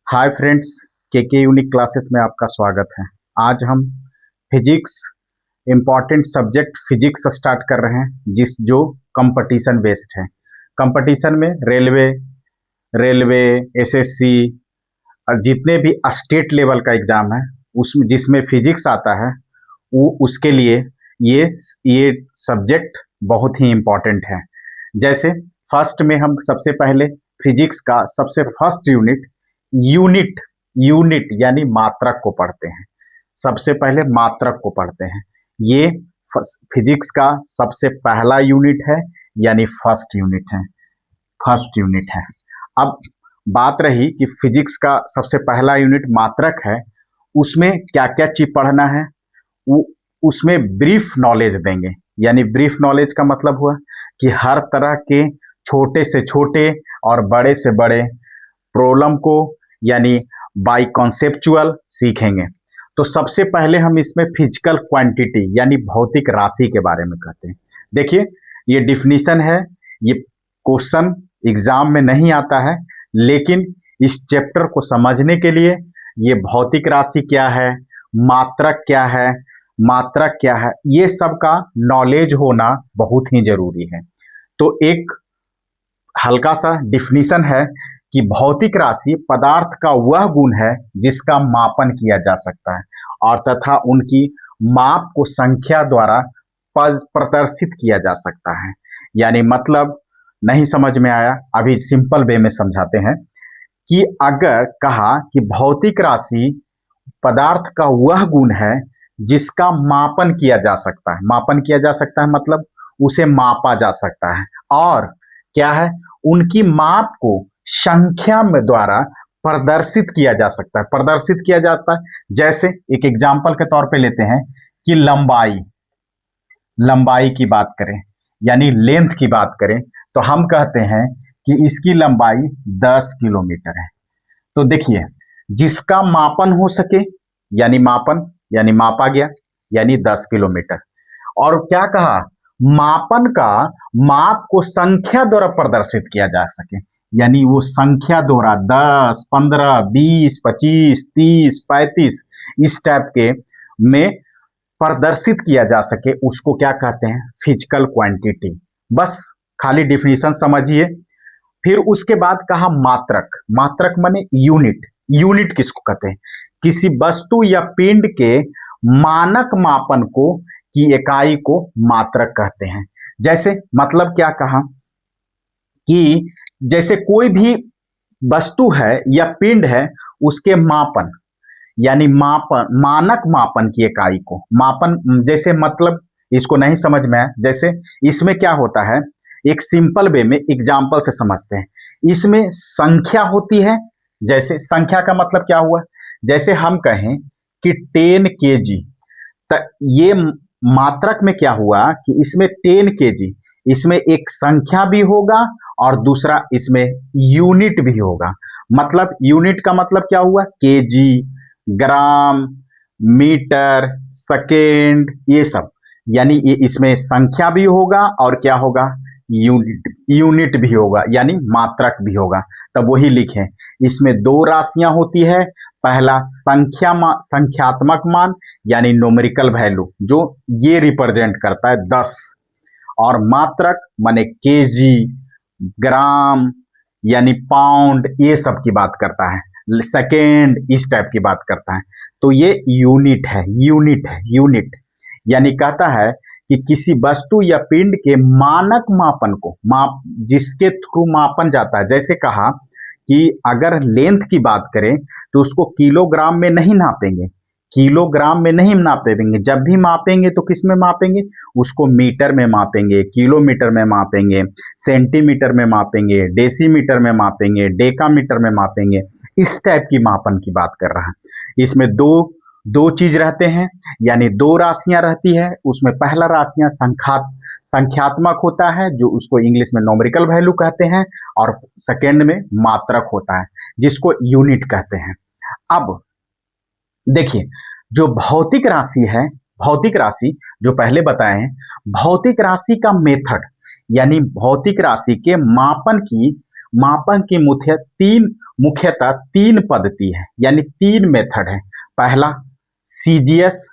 Hi friends, के unique classes में आपका स्वागत है। आज हम physics important subject physics start कर रहे हैं जो कंपटीशन बेस्ड है। कंपटीशन में रेलवे एसएससी जितने भी स्टेट लेवल का एग्जाम है उसमें जिसमें फिजिक्स आता है वो उसके लिए ये ये सब्जेक्ट बहुत ही इम्पॉर्टेंट है। जैसे फर्स्ट में हम सबसे पहले फिजिक्स का सबसे फर्स्ट यूनिट यूनिट यानी मात्रक को पढ़ते हैं। सबसे पहले मात्रक को पढ़ते हैं। ये फिजिक्स का सबसे पहला यूनिट है यानी फर्स्ट यूनिट है। अब बात रही कि फिजिक्स का सबसे पहला यूनिट मात्रक है, उसमें क्या क्या चीज पढ़ना है वो उसमें ब्रीफ नॉलेज देंगे। यानी ब्रीफ नॉलेज का मतलब हुआ कि हर तरह के छोटे से छोटे और बड़े से बड़े प्रॉब्लम को यानी बाय कॉन्सेप्चुअल सीखेंगे। तो सबसे पहले हम इसमें फिजिकल क्वांटिटी यानी भौतिक राशि के बारे में कहते हैं। देखिए, ये डिफिनीशन है, ये क्वेश्चन एग्जाम में नहीं आता है, लेकिन इस चैप्टर को समझने के लिए ये भौतिक राशि क्या है, मात्रक क्या है, ये सब का नॉलेज होना बहुत ही जरूरी है। तो एक हल्का सा डिफिनीशन है कि भौतिक राशि पदार्थ का वह गुण है जिसका मापन किया जा सकता है और तथा उनकी माप को संख्या द्वारा प्रदर्शित किया जा सकता है। यानी मतलब नहीं समझ में आया, अभी सिंपल वे में समझाते हैं कि अगर कहा कि भौतिक राशि पदार्थ का वह गुण है जिसका मापन किया जा सकता है, मतलब उसे मापा जा सकता है और क्या है, उनकी माप को संख्या में द्वारा प्रदर्शित किया जा सकता है। प्रदर्शित किया जाता है जैसे एक एग्जाम्पल के तौर पे लेते हैं कि लंबाई की बात करें यानी लेंथ की बात करें तो हम कहते हैं कि इसकी लंबाई 10 किलोमीटर है। तो देखिए, जिसका मापन हो सके यानी मापा गया यानी 10 किलोमीटर, और क्या कहा, मापन का माप को संख्या द्वारा प्रदर्शित किया जा सके यानी वो संख्या द्वारा 10, 15, 20, 25, 30, 35 इस टाइप के में प्रदर्शित किया जा सके, उसको क्या कहते हैं, फिजिकल क्वांटिटी। बस खाली डिफिनीशन समझिए। फिर उसके बाद कहा मात्रक माने यूनिट किसको कहते हैं, किसी वस्तु या पिंड के मानक मापन को की इकाई को मात्रक कहते हैं। जैसे मतलब क्या कहा कि जैसे कोई भी वस्तु है या पिंड है, उसके मापन यानी मानक मापन की इकाई को मापन, जैसे मतलब इसको नहीं समझ में आया, जैसे इसमें क्या होता है, एक सिंपल वे में एग्जाम्पल से समझते हैं। इसमें संख्या होती है, जैसे संख्या का मतलब क्या हुआ, जैसे हम कहें कि 10 kg, तो ये मात्रक में क्या हुआ कि इसमें 10 kg, इसमें एक संख्या भी होगा और दूसरा इसमें यूनिट भी होगा। मतलब यूनिट का मतलब क्या हुआ, केजी, ग्राम, मीटर, सेकेंड, ये सब, यानी ये इसमें संख्या भी होगा और क्या होगा, यूनिट भी होगा यानी मात्रक भी होगा। तब वही लिखें, इसमें दो राशियां होती है, पहला संख्यात्मक मान यानी न्यूमेरिकल वैल्यू जो ये रिप्रेजेंट करता है 10, और मात्रक माने केजी, ग्राम यानी पाउंड, ये सब की बात करता है, सेकेंड इस टाइप की बात करता है। तो ये यूनिट यानी कहता है कि किसी वस्तु या पिंड के मानक मापन को जिसके थ्रू मापन जाता है। जैसे कहा कि अगर लेंथ की बात करें तो उसको किलोग्राम में नहीं नापेंगे, जब भी मापेंगे तो किस में मापेंगे, उसको मीटर में मापेंगे, किलोमीटर में मापेंगे, सेंटीमीटर में मापेंगे, डेसीमीटर में मापेंगे, डेकामीटर में मापेंगे, इस टाइप की मापन की बात कर रहा है। इसमें दो चीज रहते हैं यानी दो राशियां रहती है। उसमें पहला राशियां संख्यात्मक होता है जो उसको इंग्लिश में न्यूमेरिकल वैल्यू कहते हैं, और सेकेंड में मात्रक होता है जिसको यूनिट कहते हैं। अब देखिए, जो भौतिक राशि जो पहले बताए हैं, भौतिक राशि का मेथड यानी भौतिक राशि के मापन की मापन की मुख्यतः तीन पद्धति है, यानी तीन मेथड है। पहला सीजीएस,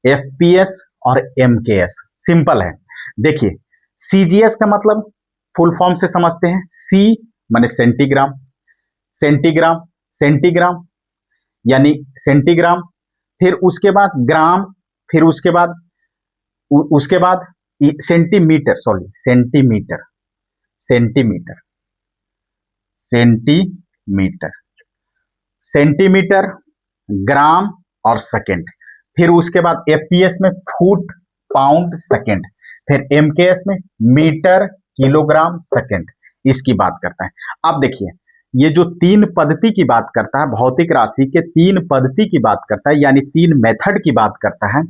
एफपीएस और एमकेएस। सिंपल है। देखिए, सीजीएस का मतलब फुल फॉर्म से समझते हैं। सी माने सेंटीग्राम, सेंटीग्राम, सेंटीग्राम यानी सेंटीग्राम, फिर उसके बाद ग्राम, फिर उसके बाद centimetre, sorry centimetre, centimetre, centimetre, centimetre, gram और सेकेंड। फिर उसके बाद एफपीएस में फुट, पाउंड, सेकेंड। फिर एमकेएस में मीटर, किलोग्राम, सेकेंड। इसकी बात करता है। अब देखिए, ये जो तीन पद्धति की बात करता है, भौतिक राशि के तीन पद्धति की बात करता है, यानी तीन मेथड की बात करता है,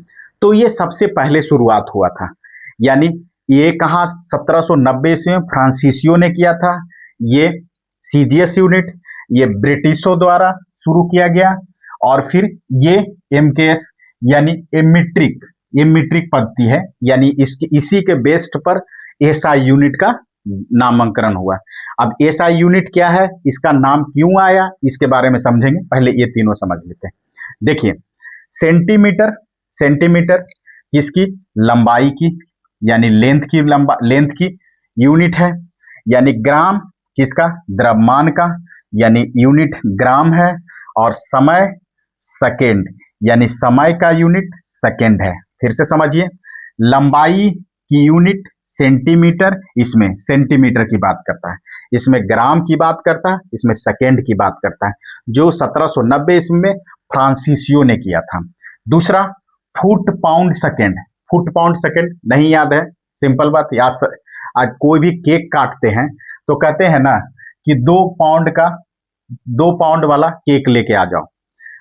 तो ये सबसे पहले शुरुआत हुआ था। यानी ये कहाँ 1790 ईस्वी में फ्रांसीसियो ने किया था। ये सीजीएस यूनिट ये ब्रिटिशों द्वारा शुरू किया गया, और फिर ये एमकेएस यानी एमीट्रिक पद्धति है, यानी इसी के बेस्ट पर एसआई यूनिट का नामकरण हुआ। अब एसआई यूनिट क्या है, इसका नाम क्यों आया, इसके बारे में समझेंगे। पहले ये तीनों समझ लेते हैं। देखिए, सेंटीमीटर, सेंटीमीटर इसकी लंबाई की यानी लेंथ की यूनिट है। यानी ग्राम किसका, द्रव्यमान का, यानी यूनिट ग्राम है। और समय सेकेंड, यानी समय का यूनिट सेकेंड है। फिर से समझिए, लंबाई की यूनिट सेंटीमीटर, इसमें सेंटीमीटर की बात करता है, इसमें ग्राम की बात करता है, इसमें सेकेंड की बात करता है, जो 1790 ईस्वी में फ्रांसीसियो ने किया था। दूसरा foot, pound, second. Foot, pound, second नहीं याद है, सिंपल बात याद। आज कोई भी केक काटते हैं तो कहते हैं ना कि 2 पाउंड वाला केक लेके आ जाओ,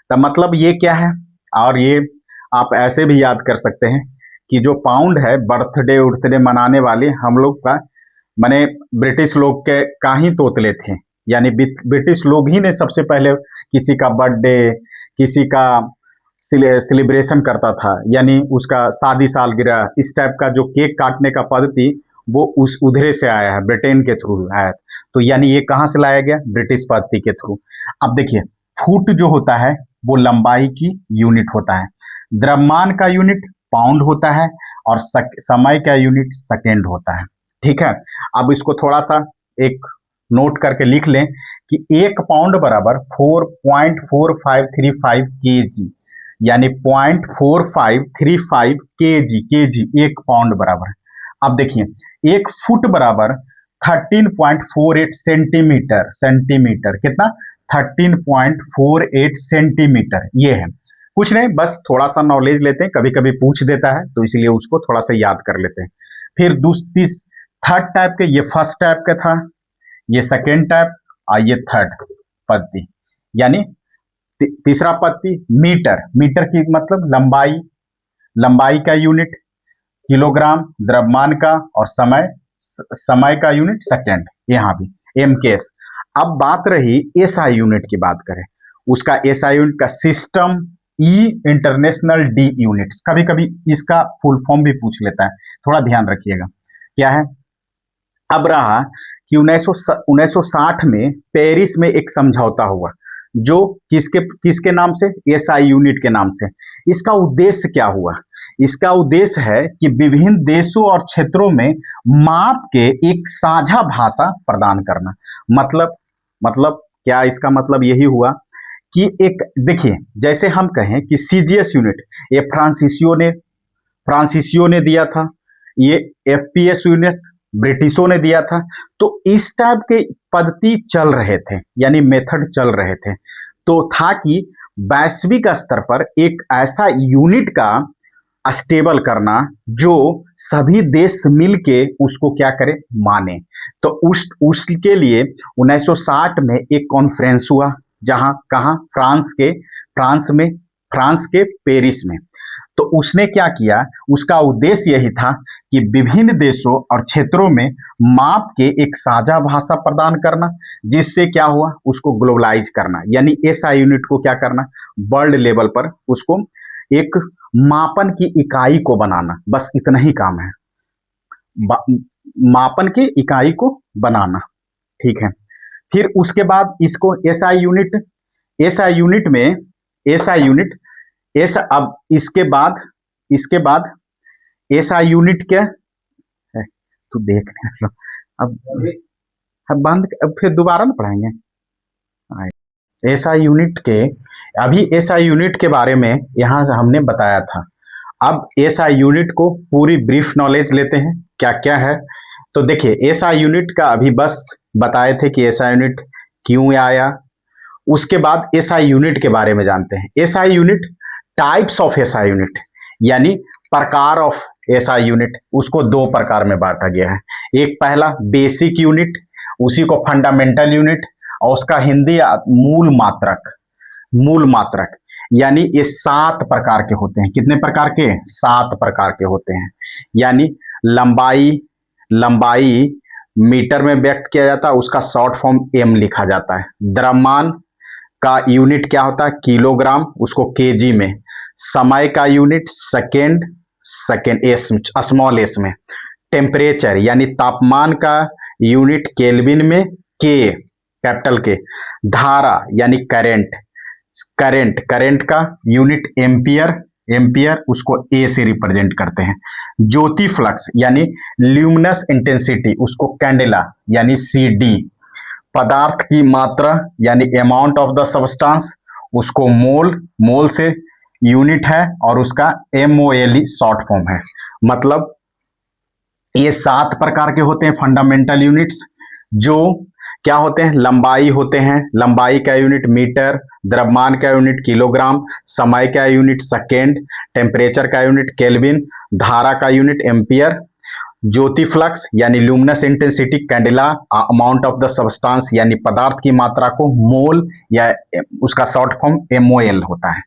तो मतलब ये क्या है। और ये आप ऐसे भी याद कर सकते हैं कि जो पाउंड है, बर्थडे मनाने वाले हम लोग का, माने ब्रिटिश लोग के का ही तोतले थे। यानी ब्रिटिश लोग ही ने सबसे पहले किसी का बर्थडे, किसी का सेलिब्रेशन करता था, यानी उसका शादी सालगिरह, इस टाइप का जो केक काटने का पद्धति वो उस उधरे से आया है, ब्रिटेन के थ्रू आया। तो यानी ये कहाँ से लाया गया, ब्रिटिश पद्धति के थ्रू। अब देखिए, फुट जो होता है वो लंबाई की यूनिट होता है, द्रव्यमान का यूनिट पाउंड होता है, और समय का यूनिट सेकेंड होता है। ठीक है, अब इसको थोड़ा सा एक नोट करके लिख लें कि 1 पाउंड बराबर 4.4535 kg, यानी 0.4535 kg 1 पाउंड बराबर। अब देखिए, 1 फुट बराबर 13.48 सेंटीमीटर, कितना, 13.48 सेंटीमीटर। ये है, कुछ नहीं, बस थोड़ा सा नॉलेज लेते हैं, कभी कभी पूछ देता है तो इसलिए उसको थोड़ा सा याद कर लेते हैं। फिर थर्ड टाइप के, ये फर्स्ट टाइप का था, ये सेकेंड टाइप, और ये थर्ड पद्धति। यानी तीसरा पद्धति मीटर की मतलब लंबाई का यूनिट, किलोग्राम द्रव्यमान का, और समय का यूनिट सेकेंड। यहाँ भी एमकेएस। अब बात रही एसआई यूनिट की, बात करें उसका एसआई यूनिट का सिस्टम ई इंटरनेशनल डी यूनिट्स। कभी कभी इसका फुल फॉर्म भी पूछ लेता है, थोड़ा ध्यान रखिएगा क्या है। अब रहा कि 1960 में पेरिस में एक समझौता हुआ, जो किसके नाम से, एसआई यूनिट के नाम से। इसका उद्देश्य क्या हुआ, इसका उद्देश्य है कि विभिन्न देशों और क्षेत्रों में माप के एक साझा भाषा प्रदान करना। मतलब क्या, इसका मतलब यही हुआ कि एक, देखिए जैसे हम कहें कि सीजीएस यूनिट ये फ्रांसीसियो ने दिया था, ये एफपीएस यूनिट ब्रिटिशों ने दिया था। तो इस टाइप के पद्धति चल रहे थे, यानी मेथड चल रहे थे। तो था कि वैश्विक स्तर पर एक ऐसा यूनिट का स्टेबल करना जो सभी देश मिलके उसको क्या करे, माने। तो उसके लिए 1960 में एक कॉन्फ्रेंस हुआ, जहां कहा, फ्रांस के पेरिस में। तो उसने क्या किया, उसका उद्देश्य यही था कि विभिन्न देशों और क्षेत्रों में माप के एक साझा भाषा प्रदान करना, जिससे क्या हुआ, उसको ग्लोबलाइज करना, यानी एसआई यूनिट को क्या करना, वर्ल्ड लेवल पर उसको एक मापन की इकाई को बनाना। बस इतना ही काम है, मापन की इकाई को बनाना। ठीक है, फिर उसके बाद इसको एसआई यूनिट, एसआई यूनिट में एसआई यूनिट एस, अब इसके बाद एसआई यूनिट क्या है, तो देख लो अब बंद, अब फिर दोबारा ना पढ़ाएंगे। एसआई यूनिट के, अभी एसआई यूनिट के बारे में यहाँ हमने बताया था। अब एसआई यूनिट को पूरी ब्रीफ नॉलेज लेते हैं क्या क्या है। तो देखिए एसआई यूनिट का अभी बस बताए थे कि एसआई यूनिट क्यों आया। उसके बाद एसआई यूनिट के बारे में जानते हैं। SI unit, types of SI unit, यानी प्रकार ऑफ एसआई यूनिट, उसको दो प्रकार में बांटा गया है। एक पहला बेसिक यूनिट, उसी को फंडामेंटल यूनिट, और उसका हिंदी मूल मात्रक। मूल मात्रक यानी ये 7 प्रकार के होते हैं। कितने प्रकार के? 7 प्रकार के होते हैं। यानी लंबाई मीटर में व्यक्त किया जाता है, उसका शॉर्ट फॉर्म एम लिखा जाता है। द्रव्यमान का यूनिट क्या होता है? किलोग्राम, उसको केजी में। समय का unit second S, small S में। टेम्परेचर यानी तापमान का यूनिट केल्विन में, के कैपिटल के। धारा यानी करंट का यूनिट एम्पियर, उसको ए से रिप्रेजेंट करते हैं। ज्योति फ्लक्स यानी ल्यूमिनस इंटेंसिटी, उसको कैंडेला यानी सी डी। पदार्थ की मात्रा यानी अमाउंट ऑफ द सब्सटेंस, उसको मोल से यूनिट है, और उसका MOL शॉर्ट फॉर्म है। मतलब ये 7 प्रकार के होते हैं फंडामेंटल यूनिट्स। जो क्या होते हैं? लंबाई होते हैं, लंबाई का यूनिट मीटर, द्रव्यमान का यूनिट किलोग्राम, समय का यूनिट सेकेंड, टेम्परेचर का यूनिट केल्विन, धारा का यूनिट एम्पियर, ज्योति फ्लक्स यानी luminous intensity candela, amount of the substance यानी पदार्थ की मात्रा को मोल या उसका शॉर्ट फॉर्म MOL होता है।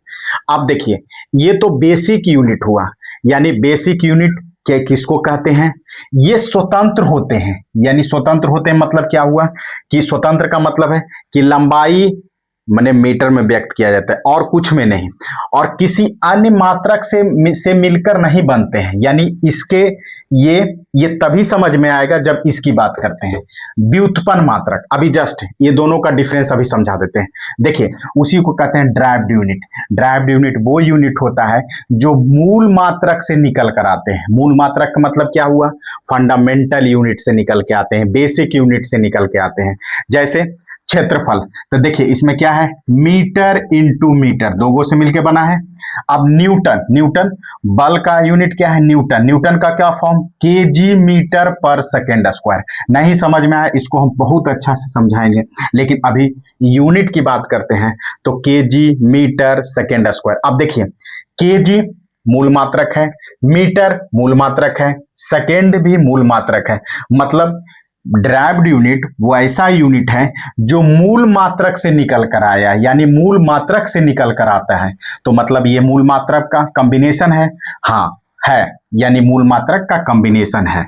अब देखिए ये तो बेसिक यूनिट हुआ, यानी बेसिक यूनिट क्या किसको कहते हैं? ये स्वतंत्र होते हैं। यानी स्वतंत्र होते हैं मतलब क्या हुआ कि स्वतंत्र का मतलब है कि लंबाई माने मीटर में व्यक्त किया जाता है और कुछ में नहीं, और किसी अन्य मात्रक से मिलकर नहीं बनते हैं। यानी इसके ये तभी समझ में आएगा जब इसकी बात करते हैं। व्युत्पन्न मात्रक, अभी जस्ट ये दोनों का डिफरेंस अभी समझा देते हैं। देखिए उसी को कहते हैं ड्राइव्ड यूनिट। ड्राइव्ड यूनिट वो यूनिट होता है जो मूल मात्रक से निकल कर आते हैं। मूल मात्रक का मतलब क्या हुआ? फंडामेंटल यूनिट से निकल के आते हैं, बेसिक यूनिट से निकल के आते हैं। जैसे क्षेत्रफल, तो देखिए इसमें क्या है? मीटर इंटू मीटर, दो से मिलकर बना है। अब न्यूटन बल का यूनिट क्या है? न्यूटन का क्या फॉर्म? केजी मीटर पर सेकेंड स्क्वायर। नहीं समझ में आया इसको हम बहुत अच्छा से समझाएंगे, लेकिन अभी यूनिट की बात करते हैं तो केजी मीटर सेकेंड स्क्वायर। अब देखिए केजी मूल मात्रक है, मीटर मूल मात्रक है, सेकेंड भी मूल मात्रक है। मतलब ड्राइव्ड यूनिट वो ऐसा यूनिट है जो मूल मात्रक से निकल कर आया, यानी मूल मात्रक से निकल कर आता है। तो मतलब ये मूल मात्रक का कॉम्बिनेशन है। हाँ है, यानी मूल मात्रक का कॉम्बिनेशन है।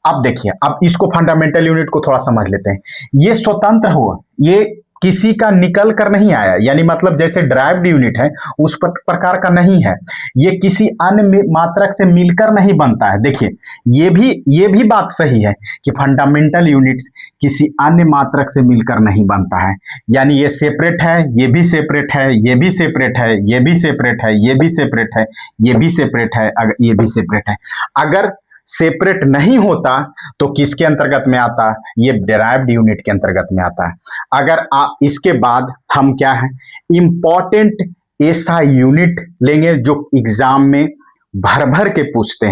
अब देखिए, अब इसको फंडामेंटल यूनिट को थोड़ा समझ लेते हैं। ये स्वतंत्र हुआ, ये किसी का निकल कर नहीं आया, यानी मतलब जैसे ड्राइव्ड यूनिट है उस प्रकार का नहीं है। ये किसी अन्य मात्रक से मिलकर नहीं बनता है। देखिए ये भी बात सही है कि फंडामेंटल यूनिट्स किसी अन्य मात्रक से मिलकर नहीं बनता है। यानी ये सेपरेट है, ये भी सेपरेट है, ये भी सेपरेट है, ये भी सेपरेट है, ये भी सेपरेट है, ये भी सेपरेट है, ये भी सेपरेट है। अगर सेपरेट नहीं होता तो किसके अंतर्गत में आता? ये डिराइव्ड यूनिट के अंतर्गत में आता है। अगर इसके बाद हम क्या है, इंपॉर्टेंट ऐसा यूनिट लेंगे जो एग्जाम में भर भर के पूछते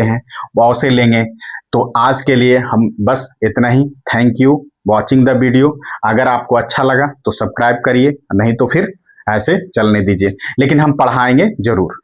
हैं, वो से लेंगे। तो आज के लिए हम बस इतना ही। Thank you watching the video. अगर आपको अच्छा लगा तो सब्सक्राइब करिए, नहीं तो फिर ऐसे चलने दीजिए, लेकिन हम पढ़ाएंगे जरूर।